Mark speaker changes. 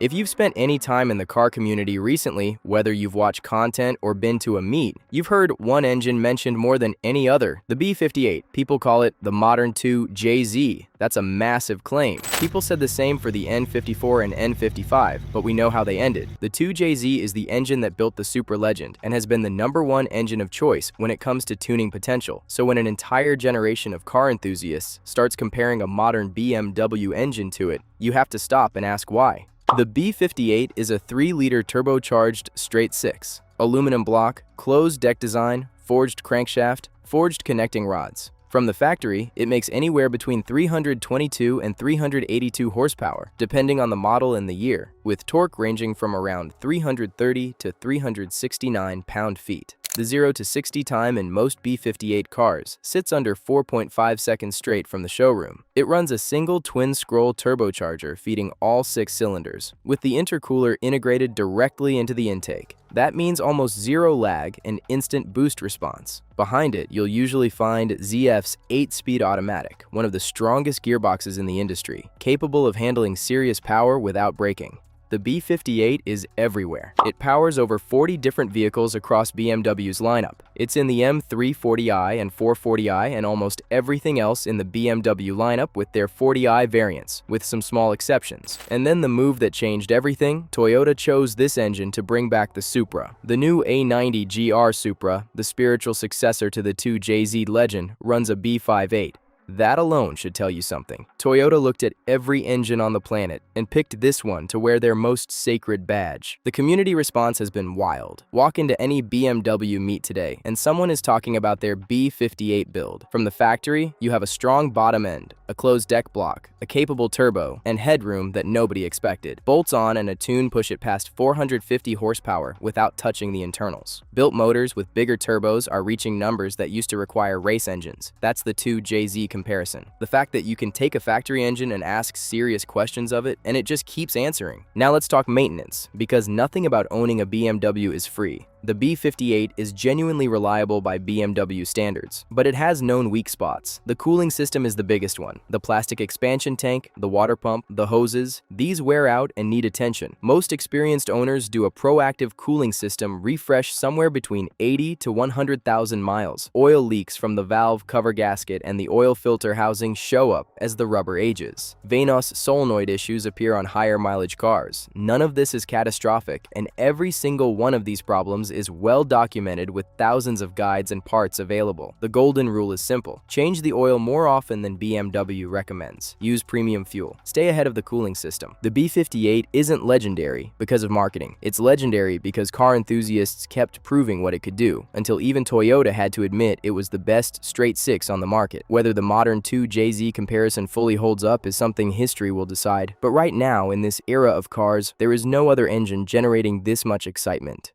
Speaker 1: If you've spent any time in the car community recently, whether you've watched content or been to a meet, you've heard one engine mentioned more than any other, the B58. People call it the modern 2JZ. That's a massive claim. People said the same for the N54 and N55, but we know how they ended. The 2JZ is the engine that built the super legend and has been the #1 engine of choice when it comes to tuning potential. So when an entire generation of car enthusiasts starts comparing a modern BMW engine to it, you have to stop and ask why. The B58 is a 3-liter turbocharged straight-six, aluminum block, closed deck design, forged crankshaft, forged connecting rods. From the factory, it makes anywhere between 322 and 382 horsepower, depending on the model and the year, with torque ranging from around 330 to 369 pound-feet. The 0 to 60 time in most B58 cars sits under 4.5 seconds straight from the showroom. It runs a single twin-scroll turbocharger feeding all 6 cylinders, with the intercooler integrated directly into the intake. That means almost zero lag and instant boost response. Behind it, you'll usually find ZF's 8-speed automatic, one of the strongest gearboxes in the industry, capable of handling serious power without braking. The B58 is everywhere. It powers over 40 different vehicles across BMW's lineup. It's in the M340i and 440i and almost everything else in the BMW lineup with their 40i variants, with some small exceptions. And then the move that changed everything, Toyota chose this engine to bring back the Supra. The new A90 GR Supra, the spiritual successor to the 2JZ legend, runs a B58. That alone should tell you something. Toyota looked at every engine on the planet and picked this one to wear their most sacred badge. The community response has been wild. Walk into any BMW meet today and someone is talking about their B58 build. From the factory, you have a strong bottom end, a closed deck block, a capable turbo, and headroom that nobody expected. Bolts on and a tune push it past 450 horsepower without touching the internals. Built motors with bigger turbos are reaching numbers that used to require race engines. That's the 2JZ comparison. The fact that you can take a factory engine and ask serious questions of it, and it just keeps answering. Now let's talk maintenance, because nothing about owning a BMW is free. The B58 is genuinely reliable by BMW standards, but it has known weak spots. The cooling system is the biggest one. The plastic expansion tank, the water pump, the hoses, these wear out and need attention. Most experienced owners do a proactive cooling system refresh somewhere between 80 to 100,000 miles. Oil leaks from the valve cover gasket and the oil filter housing show up as the rubber ages. Veinous solenoid issues appear on higher mileage cars. None of this is catastrophic, and every single one of these problems is well documented with thousands of guides and parts available. The golden rule is simple. Change the oil more often than BMW recommends. Use premium fuel. Stay ahead of the cooling system. The B58 isn't legendary because of marketing. It's legendary because car enthusiasts kept proving what it could do, until even Toyota had to admit it was the best straight-six on the market. Whether the modern 2JZ comparison fully holds up is something history will decide. But right now, in this era of cars, there is no other engine generating this much excitement.